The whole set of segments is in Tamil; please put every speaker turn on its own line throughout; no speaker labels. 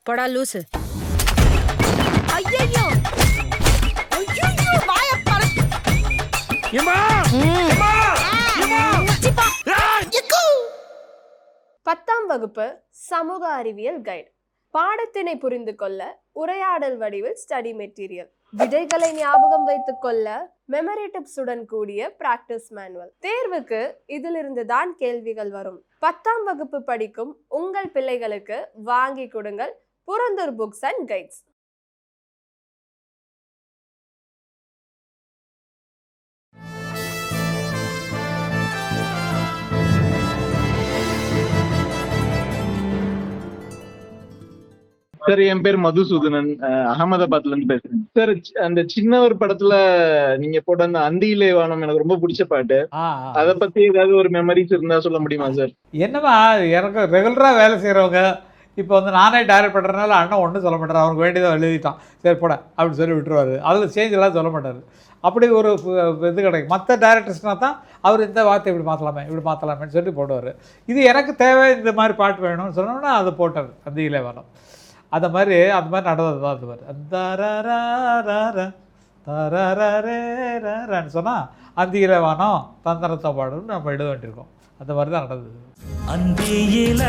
போடா லூசு.
ஐயையோ ஐயையோ வாய பற
ஏம்மா ஏம்மா ஏம்மா
சிப்பா எக்கு
10ஆம் வகுப்பு சமூக அறிவியல் கைடு. பாடத்தினை புரிந்து கொள்ள உரையாடல் வடிவில் ஸ்டடி மெட்டீரியல், விடைகளை ஞாபகம் வைத்துக் கொள்ள மெமரி டிப்ஸுடன் கூடிய பிராக்டிஸ் மேனுவல். தேர்வுக்கு இதிலிருந்து தான் கேள்விகள் வரும். 10ஆம் வகுப்பு படிக்கும் உங்கள் பிள்ளைகளுக்கு வாங்கி கொடுங்கள் புரந்தூர் புக்ஸ் அண்ட் கைட்ஸ்.
சார், என் பேர் மதுசூதனன், அகமதாபாத்ல இருந்து பேசுறேன் சார். அந்த சின்னவர் படத்துல நீங்க போட்ட அந்த அந்தியிலே வானம் எனக்கு ரொம்ப பிடிச்ச பாட்டு. அத பத்தி ஏதாவது ஒரு மெமரிஸ் இருந்தா சொல்ல முடியுமா சார்?
என்னம்மா, எனக்கு ரெகுலராக வேலை செய்கிறவங்க இப்போ வந்து நானே டைரக்ட் பண்ணுறதுனால அண்ணன் ஒன்றும் சொல்ல மாட்டார். அவனுக்கு வேண்டியதாக எழுதிட்டான், சரி போட அப்படின்னு சொல்லி விட்டுருவார். அதில் சேஞ்செல்லாம் சொல்ல மாட்டார். அப்படி ஒரு இது கிடைக்கும். மற்ற டைரக்டர்ஸ்னால் தான் அவர் இந்த வார்த்தை இப்படி மாற்றலாமேன்னு சொல்லி போடுவார். இது எனக்கு தேவை, இந்த மாதிரி பாட்டு வேணும்னு சொன்னோன்னா அதை போட்டார் அந்தியிலே வானம். அது மாதிரி நடந்தது தான் அது மாதிரி அந்த சொன்னால் அந்தியில வானம் தந்தனத்தை பாடுன்னு நம்ம எழுத வேண்டியிருக்கோம். அந்த மாதிரி தான் நடந்தது.
அந்தியில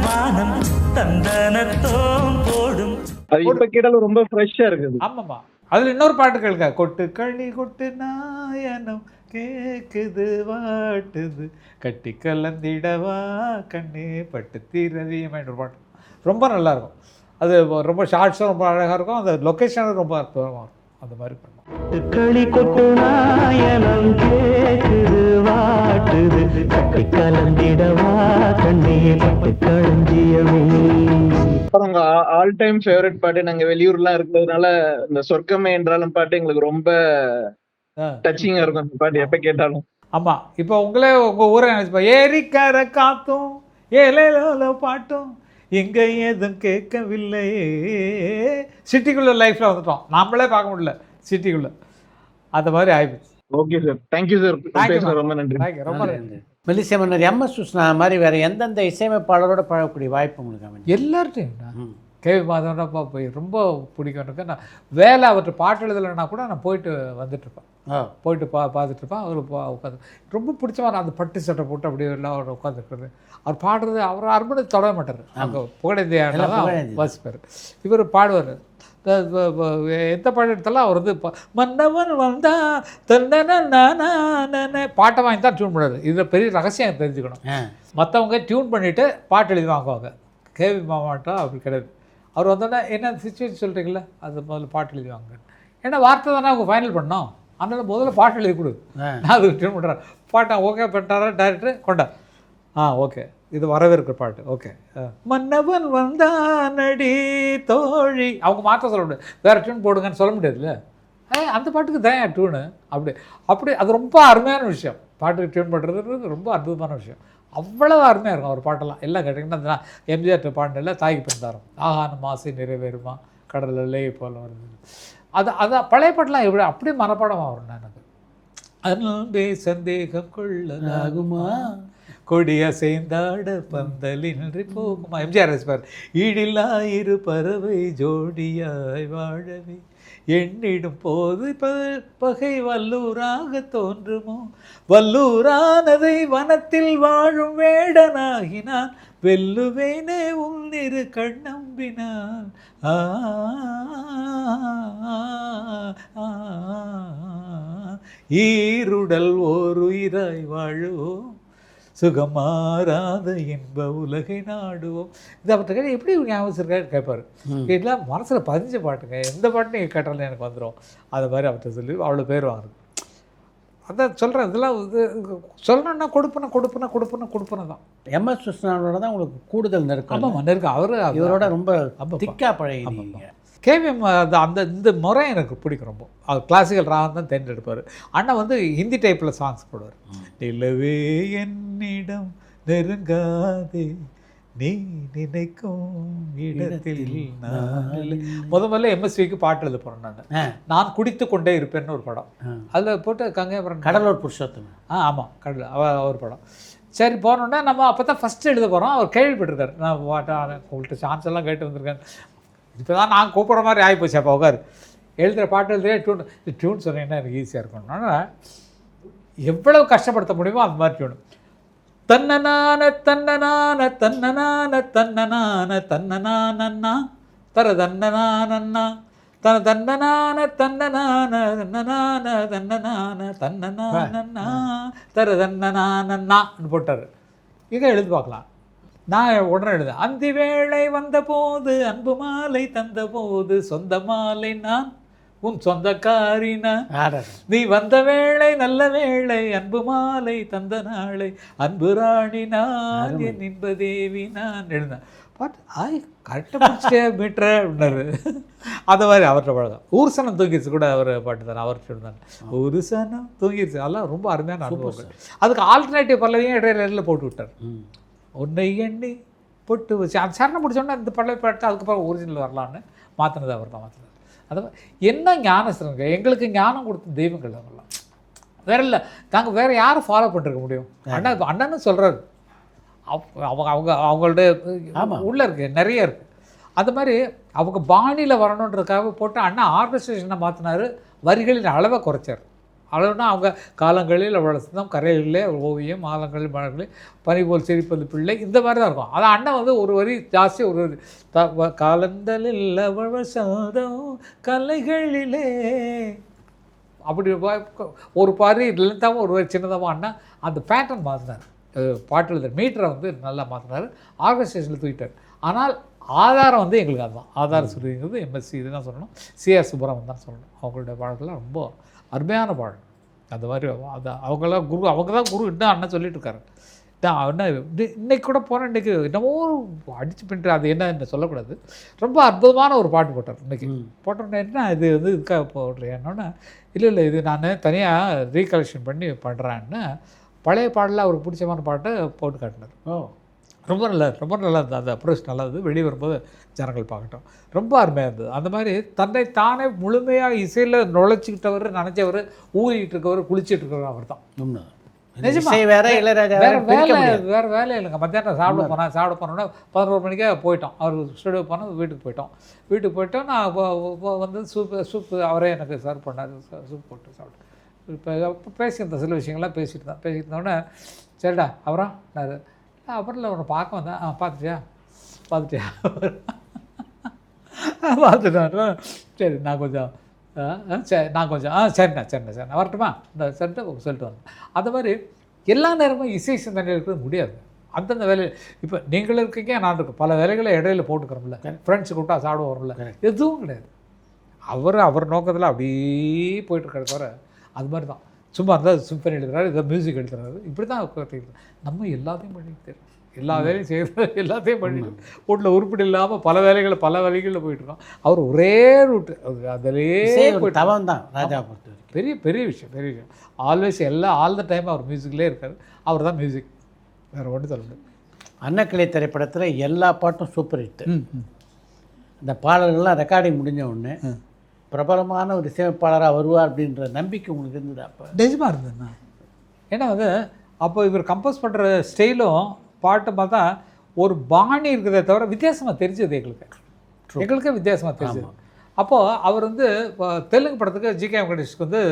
வானம் தந்தனத்தோம் போடும்.
அது இப்ப கேட்டாலும் ரொம்ப ஃப்ரெஷ்ஷா இருக்குது.
ஆமாம்மா, அதில் இன்னொரு பாட்டு கேளுங்க. கொட்டு களி கொட்டு நாயனம் கேக்குது வாட்டுது கட்டி கலந்திடவா கண்ணே பட்டு தீரதியமான ஒரு பாட்டு ரொம்ப நல்லாயிருக்கும். அது ரொம்ப ஷார்ட்ஸும் ரொம்ப அழகாக இருக்கும். அந்த லொக்கேஷனும் ரொம்ப அற்புதமாக இருக்கும். அந்த மாதிரி பண்ணுவோம்.
களி கொட்டு நாயனம் கேக்குது வாட்டுது கட்டி கலந்திடவா கண்ணே பட்டு களஞ்சியமே.
அப்புறம் உங்க ஆல் டைம் ஃபேவரட் பாட்டு, நாங்க வெளியூர்லாம் இருக்கிறதுனால இந்த சொர்க்கமே என்றாலும் பாட்டு எங்களுக்கு ரொம்ப டச்சிங்கா இருக்கும். அந்த பாட்டு எப்ப கேட்டாலும்.
ஆமாம், இப்போ உங்கள் ஊரை நினச்சிப்பா, ஏரிக்கரை காத்தும் ஏலேலோ பாட்டும் இங்கே எதுவும் கேட்கவில்லை. சிட்டிக்குள்ளே லைஃப்பில் வந்துட்டோம், நம்மளே பார்க்க முடியல சிட்டிக்குள்ளே. அந்த மாதிரி ஆயிடுச்சு.
ஓகே சார், தேங்க்யூ சார், ரொம்ப நன்றி.
ரொம்ப நன்றி.
மெல்லிசை மன்னர் எம்.எஸ். விஸ்வநாதன் மாதிரி வேறு எந்தெந்த இசையமைப்பாளரோட பழகக்கூடிய வாய்ப்பு உங்களுக்கு அமைஞ்சது?
எல்லார்ட்டையும் கேவி மாதவனப்பா போய் ரொம்ப பிடிக்கும் எனக்கு. நான் வேலை அவர்கிட்ட பாட்டு எழுதலைன்னா கூட நான் போயிட்டு வந்துட்டுருப்பேன், போயிட்டு பார்த்துட்ருப்பேன். அவர் உட்காந்து ரொம்ப பிடிச்சவன். அந்த பட்டு சட்டை போட்டு அப்படியே எல்லாம் அவர் உட்காந்துருக்குறது. அவர் பாடுறது அவர் அர்ப்பணித்து தொட மாட்டார். அங்கே புகழேந்தியா வாசிப்பார். இவர் பாடுவார். எந்த பாட்டு எடுத்தாலும் அவர் வந்து மன்னவன் வந்தா தந்தன பாட்டை வாங்கி தான் டியூன் பண்ணுறாரு. இதில் பெரிய ரகசியம் தெரிஞ்சுக்கணும். மற்றவங்க டியூன் பண்ணிவிட்டு பாட்டு எழுதி வாங்குவாங்க. கேவி மாமாட்டா அப்படி கிடையாது. அவர் வந்தோடனே என்ன சிச்சுவேஷன் சொல்கிறீங்களா, அது முதல்ல பாட்டு எழுதி வாங்க. ஏன்னா வார்த்தை தானே அவங்க ஃபைனல் பண்ணோம். அதனால் முதல்ல பாட்டு எழுதி கொடு, நான் அதுக்கு டியூன் பண்ணுறேன். பாட்டை ஓகே பண்ணிட்டாரா டைரக்டர், கொண்டா ஓகே இது வரவேற்கிற பாட்டு, ஓகே. மன்னவன் வந்தானடி தோழி அவங்க மாற்ற சொல்ல முடியாது, வேறு டியூன் போடுங்கன்னு சொல்ல முடியாதுல்ல. அந்த பாட்டுக்கு தான் டியூனு. அப்படி அது ரொம்ப அருமையான விஷயம். பாட்டுக்கு டியூன் பண்ணுறது ரொம்ப அற்புதமான விஷயம். அவ்வளோ அருமையாக இருக்கும் அவர் பாட்டெல்லாம். எல்லாம் கேட்டிங்கன்னா எம்ஜிஆர் பாண்டில் தாய்க்கு பிறந்தாரம் ஆகான மாசை நிறைவேறுமா கடலே போல வருது. அது பழைய பாட்டெலாம் எப்படி அப்படியே மனப்பாடமாக வரும். எனக்கு அன்பே சந்தேகம் கொள்ளலாகுமா கொடிய சேர்ந்தாட பந்தலின்றி போகுமா. எம்ஜிஆர் ரசிப்பார். ஈடில்லா இரு பறவை ஜோடியாய் வாழவே எண்ணிடும் போது பகை வல்லூராக தோன்றுமோ வல்லூரானதை வனத்தில் வாழும் வேடனாகினான் வெல்லுவேனே உன்னிரு கண்ணம்பினான் ஈருடல் ஓர் உயிராய் வாழுவோம் சுகமாறாத இன்ப உலகை நாடுவோம். இதை அவர்கிட்ட எப்படி ஞாபகம் இருக்காரு கேட்பார். இதெல்லாம் மனசில் பதிஞ்ச பாட்டுங்க. எந்த பாட்டு நீங்கள் கேட்டாலும் எனக்கு வந்துடும். அதை மாதிரி அவர்கிட்ட சொல்லி அவ்வளோ பேர் வாங்குது. அதான் சொல்கிறேன், இதெல்லாம் இது சொல்லணுன்னா கொடுப்பன தான்.
எம்.எஸ். விஸ்வநாதனோட தான் உங்களுக்கு கூடுதல் நெருக்கம்.
ஆமாம் நெருக்கம். அவர்
இவரோட ரொம்ப திக்கா பழகிங்க.
கேவிஎம் அந்த இந்த முறை எனக்கு பிடிக்கும் ரொம்ப. அவர் கிளாசிக்கல் ராகம் தான் தேர்ந்தெடுப்பார். அண்ணன் வந்து ஹிந்தி டைப்பில் சாங்ஸ் போடுவார். நிலவே என்னிடம் நெருங்காதே நீ நினைக்கும் இடத்தில் முதல்ல எம்எஸ்விக்கு பாட்டு எழுத போகிறேன். நான் குடித்து கொண்டே இருப்பேன்னு ஒரு படம். அதில் போட்டு கங்கைபுரம்
கடலூர் புருஷோத்தமன்.
ஆமாம் கடல் ஒரு படம். சரி போனோன்னா நம்ம அப்போ தான் ஃபஸ்ட்டு எழுத போகிறோம். அவர் கேள்விப்பட்டிருக்காரு. நான் உங்கள்கிட்ட சான்ஸ் எல்லாம் கேட்டு வந்திருக்கேன். இப்போ தான் நான் கூப்பிட்ற மாதிரி ஆகிப்போச்சு. அப்போ உட்காரு எழுதுகிற பாட்டு எழுதுகிற டியூன் சொன்னீங்கன்னா எனக்கு ஈஸியாக இருக்கணும்னா எவ்வளவு கஷ்டப்படுத்த முடியுமோ அந்த மாதிரி டியூன். தன்னனான தன்னனான தன்னனான தன்னனான தன்னனானன்னா தர தன்னனானன்னா தன தன்னனான தன்னனான தன்னனான தன்னனான தன்னனானன்னா தர தன்னனானன்னான்னு போட்டார். இதை எழுதி பார்க்கலாம். நான் உடனே எழுதுறேன். அந்தி வேளை வந்த போது அன்பு மாலை தந்த போது சொந்த மாலை நான் உன் சொந்தக்காரினா நீ வந்த வேளை நல்ல வேளை அன்பு மாலை தந்த நாளை அன்பு ராணி நான் என் இன்ப தேவி நான் எழுந்தேன். பாட்டு கரெக்டாக பிடிச்சிட்டே மீட்டர் அப்படின்னாரு. அந்த மாதிரி அவர்கிட்ட பழகம். ஊர் சனம் தூங்கிடுச்சு கூட அவர் பாட்டு தானே அவர்கிட்ட இருந்தாங்க. ஒரு சனம் தூங்கிடுச்சு. அதெல்லாம் ரொம்ப அருமையான அனுபவங்கள். அதுக்கு ஆல்டர்னேட்டிவ் பல்லவியும் இடையில போட்டு விட்டார். உன்னை எண்ணி பொட்டு வச்சு அந்த சரணம் முடிச்சோன்னா இந்த பல்லவி பாட்டு அதுக்கப்புறம் ஒரிஜினல் வரலான்னு மாற்றினது அவர் தான் மாற்றினார். அது என்ன ஞானஸ்தரங்க எங்களுக்கு ஞானம் கொடுத்த தெய்வங்கள் அவங்களாம் வேற இல்லை. நாங்கள் வேறு யாரும் ஃபாலோ பண்ணிருக்க முடியும்? அண்ணன்னு சொல்கிறாரு. அவங்களுடைய உள்ளே இருக்குது நிறைய இருக்குது. அந்த மாதிரி அவங்க பாணியில் வரணுன்றதுக்காக போட்டு அண்ணா ஆர்கஸ்ட்ரேஷனை மாற்றினார். வரிகளின் அளவை குறைச்சார். அளவுனா அவங்க காலங்களில் அவ்வளோ சிந்தம் கரையிலே ஓவியம் மாலங்களில் மலர்களில் பனி போல் சிரிப்பது பிள்ளை இந்த மாதிரி தான் இருக்கும். அதான் அண்ணன் வந்து ஒரு வரி ஜாஸ்தி ஒரு வரி காலந்தலில் அவள் சதம் கலைகளிலே அப்படி ஒரு பாரி லென்த்தாகவும் ஒரு வரி சின்னதாகவும் அண்ணா அந்த பேட்டர்ன் மாற்றினார். பாட்டு எழுதுற மீட்டரை வந்து நல்லா மாற்றினார். ஆர்கஸ்ட்ரேஷனில் தூக்கிட்டார். ஆனால் ஆதாரம் வந்து எங்களுக்கு அதுதான். ஆதார சுருதிங்கிறது எம்எஸ்சி இதுதான் சொல்லணும். சிஆர் சுப்பராமன் தான் சொல்லணும். அவங்களுடைய பாடல்கள்லாம் ரொம்ப அருமையான பாடல். அந்த மாதிரி அது அவங்களாம் குரு அவங்க தான் குரு இன்னும் அண்ணன் சொல்லிட்டு இருக்காரு. அண்ணன் இன்னைக்கு கூட போகிறேன். இன்றைக்கி என்னமோ அடிச்சு பின்ட்டு அது என்ன சொல்லக்கூடாது. ரொம்ப அற்புதமான ஒரு பாட்டு போட்டார். இன்றைக்கி போட்டோன்னே என்ன இது வந்து இதுக்காக போடுறேன் என்னன்னா இல்லை இது நான் தனியாக ரீகலெக்ஷன் பண்ணி பண்ணுறேன்னு பழைய பாடலில் அவருக்கு பிடிச்சமான பாட்டை போட்டு காட்டினார். ரொம்ப நல்லா இருந்தது. அந்த அப்ரோச் நல்லா இருந்தது. வெளியே வரும்போது ஜனங்கள் பார்க்கட்டும் ரொம்ப அருமையாக இருந்தது. அந்த மாதிரி தன்னை தானே முழுமையாக இசையில் நுழைச்சிக்கிட்டவர் நினச்சவர் ஊறிக்கிட்டு இருக்கவர் குளிச்சுட்டு இருக்கிறவர் அவர் தான். நிஜமாக வேறு வேலை இல்லைங்க. மத்தியானம் சாப்பிட போனோன்னா 11 மணிக்கே போயிட்டோம். அவர் ஸ்டுடியோ போனால் வீட்டுக்கு போயிட்டோம். நான் வந்து சூப்பு அவரே எனக்கு சர்வ் பண்ணார். சூப் போட்டு சாப்பிட்டேன். இப்போ பேசியிருந்தேன் சில விஷயங்கள்லாம் பேசிட்டு இருந்தோடனே சரிடா அப்புறம் அப்புறம் உன்னை பார்க்க வந்தேன். பார்த்துட்டியா பார்த்துட்டேன். சரி நான் கொஞ்சம் சரிண்ணா வரட்டுமா இந்த சரிட்டு சொல்லிட்டு வந்தேன். அந்த மாதிரி எல்லா நேரமும் இசை சிந்தனை இருக்கிறது முடியாது. அந்தந்த வேலையில் இப்போ நீங்களும் இருக்கீங்க நான் இருக்கேன். பல வேலைகளை இடையில போட்டுக்கிறோம்ல. ஃப்ரெண்ட்ஸு கூப்பிட்டா சாப்பிட வரோம்ல. எதுவும் கிடையாது. அவர் நோக்கத்தில் அப்படியே போயிட்டுருக்காரு தவிர அது மாதிரி தான். சும்மா இருந்தால் சிம்பனி எழுதுறாரு, இதை மியூசிக் எழுதுறாரு. இப்படி தான் நம்ம எல்லாத்தையும் பண்ணிட்டு தெரியும். எல்லா வேலையும் செய்கிறது எல்லாத்தையும் பண்ணிட்டு வீட்டில் உருப்படி இல்லாமல் பல வழிகளில் போயிட்டுருக்கோம். அவர் ஒரே ரூட்டு அதிலே போயிட்டு தவம் தான் ராஜா பொறுத்த பெரிய விஷயம். ஆல்வேஸ் ஆல் த டைம் அவர் மியூசிக்லேயே இருக்கார். அவர் தான் மியூசிக், வேறு ஒன்றும் சொல்ல முடியாது.
அன்னக்கிளை திரைப்படத்தில் எல்லா பாட்டும் சூப்பர் ஹிட்டு. இந்த பாடல்கள்லாம் ரெக்கார்டிங் முடிஞ்ச உடனே பிரபலமான ஒரு இசையமைப்பாளராக வருவார் அப்படின்ற நம்பிக்கை உங்களுக்கு இருந்தது? அப்போ
நிஜமாக இருந்ததுண்ணா. ஏன்னா வந்து அப்போ இவர் கம்போஸ் பண்ணுற ஸ்டைலும் பாட்டை பார்த்தா ஒரு பாணி இருக்கிறத தவிர வித்தியாசமாக தெரிஞ்சது எங்களுக்கே வித்தியாசமாக தெரிஞ்சது. அப்போது அவர் வந்து தெலுங்கு படத்துக்கு ஜிகே வெங்கடேஷ்க்கு வந்து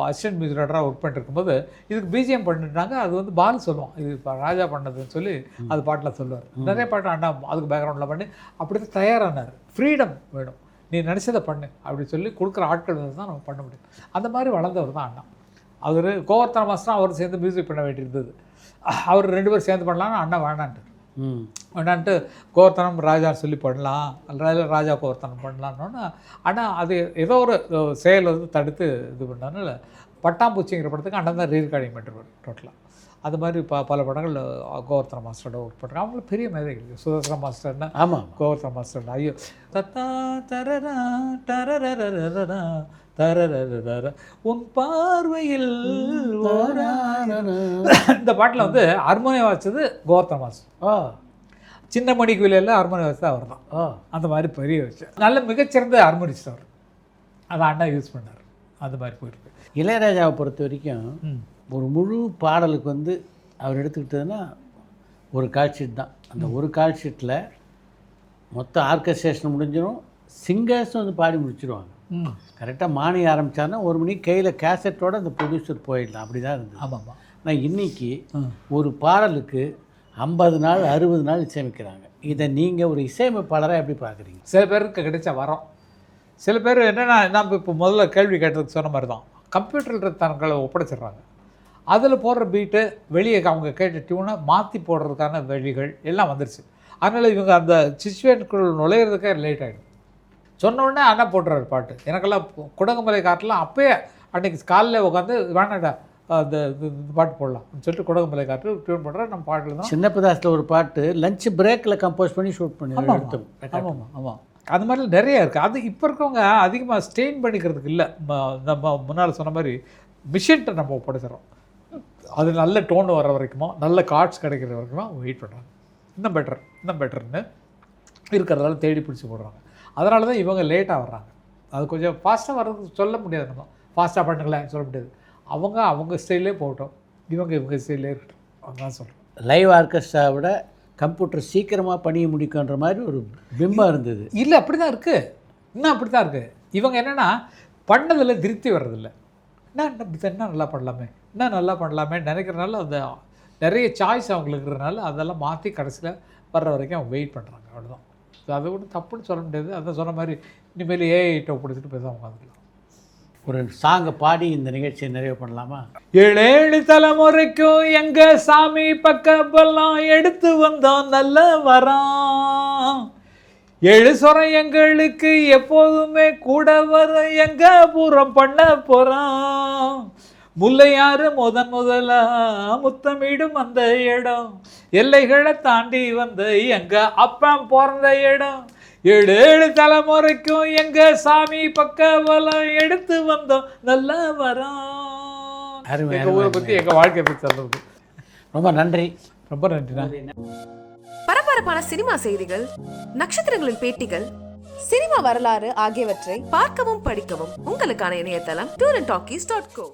அசிஸ்டன்ட் மியூசிக் டைரக்டராக ஒர்க் பண்ணிருக்கும்போது இதுக்கு பிஜிஎம் பண்ணிட்டாங்க. அது வந்து பால் சொல்லுவோம் இது இப்போ ராஜா பண்ணதுன்னு சொல்லி அது பாட்டில் சொல்லுவார். நிறைய பாட்டு அண்ணா அதுக்கு பேக்ரவுண்டில் பண்ணி அப்படி தான் தயாரானார். ஃப்ரீடம் வேணும், நீ நினச்சதை பண்ணு அப்படின்னு சொல்லி கொடுக்குற ஆட்கள் தான் நம்ம பண்ண முடியும். அந்த மாதிரி வளர்ந்தவர் தான் அண்ணா. அவர் கோவர்த்தன மாஸ்டர் அவர் சேர்ந்து மியூசிக் பண்ண வேண்டியிருந்தது. அவர் 2 பேரும் சேர்ந்து பண்ணலான்னு அண்ணா வேணான்ட்டு கோவர்த்தனம் ராஜான்னு சொல்லி பண்ணலாம், ராஜா கோவர்த்தனம் பண்ணலான்னு. ஆனால் அது ஏதோ ஒரு செயல் வந்து தடுத்து இது பண்ணனால பட்டாம்பூச்சிங்கிற படத்துக்கு அண்ணன் தான் ரீரெக்கார்டிங் பண்ணிருவார் டோட்டலாக. அது மாதிரி பல படங்கள் கோவர்த்தன மாஸ்டரோட ஒர்க் பண்ணுறாங்க. அவங்களுக்கு பெரிய மேதைகள் சுதர்சன மாஸ்டர்னா. ஆமாம், கோவர்த்தன மாஸ்டர். ஐயோ தத்தா தரரா டரரரரரா தரரரரா உன் பார்வையில் இந்த பாட்டில் வந்து ஹார்மோனியம் வாசிச்சது கோவர்த்தன மாஸ்டர். சின்ன மணிக்குயில ஹார்மோனியம் வாசித்தா அவர் தான். அந்த மாதிரி பெரிய விஷயம். நல்ல மிகச்சிறந்த ஹார்மோனிஸ்ட் அவர். அதை அண்ணா யூஸ் பண்ணார். அந்த மாதிரி போயிருக்கு.
இளையராஜாவை பொறுத்த வரைக்கும் ஒரு முழு பாடலுக்கு வந்து அவர் எடுத்துக்கிட்டதுன்னா ஒரு கால் ஷீட் தான். அந்த ஒரு கால் ஷீட்டில் மொத்த ஆர்கஸ்ட்ரேஷன் முடிஞ்சிடும், சிங்கர்ஸும் வந்து பாடி முடிச்சிடுவாங்க. கரெக்டாக மானி ஆரம்பித்தாருன்னா 1 மணிக்கு கையில் கேசட்டோட அந்த ப்ரொடியூசர் போயிடலாம். அப்படி தான் இருந்தது.
ஆமாம்.
ஆனால் இன்றைக்கி ஒரு பாடலுக்கு 50 நாள் 60 நாள் இசையமைக்கிறாங்க. இதை நீங்கள் ஒரு இசையமைப்பாளராக எப்படி பார்க்குறீங்க?
சில பேருக்கு கிடைச்ச வரோம். சில பேர் என்னென்னா, நம்ம இப்போ முதல்ல கேள்வி கேட்டதுக்கு சொன்ன மாதிரி தான், கம்ப்யூட்டரில் தங்களை ஒப்படைச்சிடுறாங்க. அதில் போடுற பீட்டு வெளியே அவங்க கேட்ட டியூனை மாற்றி போடுறதுக்கான வழிகள் எல்லாம் வந்துருச்சு. அதனால் இவங்க அந்த சிச்சுவேஷனுக்குள்ள நுழையிறதுக்கே லேட் ஆகிடும். சொன்னோடனே அண்ணா போட்டுறாரு பாட்டு. எனக்கெல்லாம் குடகுமலை காட்டுலாம் அப்போயே அன்றைக்கி காலையில் உட்காந்து வேணாடா அந்த பாட்டு போடலாம் சொல்லிட்டு குடகுமலை காட்டு டியூன் பண்ணுறேன். நம்ம பாட்டில் தான்
சின்னப்பதாஸில் ஒரு பாட்டு லஞ்ச் பிரேக்கில் கம்போஸ் பண்ணி ஷூட் பண்ணி எடுத்தோம்.
ஆமாம். அது மாதிரி நிறைய இருக்குது. அது இப்போ இருக்கவங்க அதிகமாக ஸ்டெயின் பண்ணிக்கிறதுக்கு இல்லை. நம்ம முன்னால் சொன்ன மாதிரி மிஷின்கிட்ட நம்ம ஒப்படைச்சிடறோம். அது நல்ல டோன் வர வரைக்குமோ நல்ல கார்ட்ஸ் கிடைக்கிற வரைக்குமோ வெயிட் பண்ணுறாங்க. இன்னும் பெட்டர்னு இருக்கிறதால தேடி பிடிச்சி போடுறாங்க. அதனால தான் இவங்க லேட்டாக வர்றாங்க. அது கொஞ்சம் ஃபாஸ்ட்டாக வர்றதுக்கு சொல்ல முடியாது. நம்ம ஃபாஸ்ட்டாக பண்ணுங்களேன் சொல்ல முடியாது. அவங்க ஸ்டைலே போகட்டும், இவங்க ஸ்டைலே இருக்கட்டும். அதுதான் சொல்கிறேன்.
லைவ் ஆர்கெஸ்ட்ரா விட கம்ப்யூட்டர் சீக்கிரமாக பண்ணிய முடிக்குன்ற மாதிரி ஒரு பிம்பம் இருந்தது.
இல்லை, அப்படி தான் இருக்குது. இன்னும் அப்படி தான் இருக்குது. இவங்க என்னென்னா பண்ணதில் திருப்தி வர்றதில்லை. இன்னும் நல்லா பண்ணலாமே நினைக்கிறனால அந்த நிறைய சாய்ஸ் அவங்களுக்கு இருக்கிறனால அதெல்லாம் மாற்றி கடைசியில் வர்ற வரைக்கும் அவங்க வெயிட் பண்ணுறாங்க. அவ்வளோதான். அதை ஒன்றும் தப்புன்னு சொல்ல முடியாது. அதான் சொன்ன மாதிரி இனிமேல் ஏஐட்ட பிடிச்சிட்டு பேசாமல் உட்காந்துக்கலாம்.
ஒரு சாங்கை பாடி இந்த நிகழ்ச்சியை நிறைவு பண்ணலாமா?
7 தலைமுறைக்கும் எங்கள் சாமி பக்கப்பெல்லாம் எடுத்து வந்தோம் நல்ல வரோம். 7 சொரம் எங்களுக்கு எப்போதுமே கூட வர எங்க பூரம் பண்ண போகிறோம். முல்லையாறு முதலா முத்தமிடும் அந்த இடம், எல்லைகளை தாண்டி வந்த எங்க அப்பன் பிறந்த இடம். 7 தலைமுறைக்கும் எங்க சாமி பக்கவெல்லாம் எடுத்து வந்தோம் நல்ல வரோம். எங்கள் ஊரை பற்றி எங்கள் வாழ்க்கையை பற்றி சொல்கிறது.
ரொம்ப நன்றி.
ரொம்ப நன்றிண்ணா.
பரபரப்பான சினிமா செய்திகள், நட்சத்திரங்களின் பேட்டிகள், சினிமா வரலாறு ஆகியவற்றை பார்க்கவும் படிக்கவும் உங்களுக்கான இணையதளம் tourantalkies.co.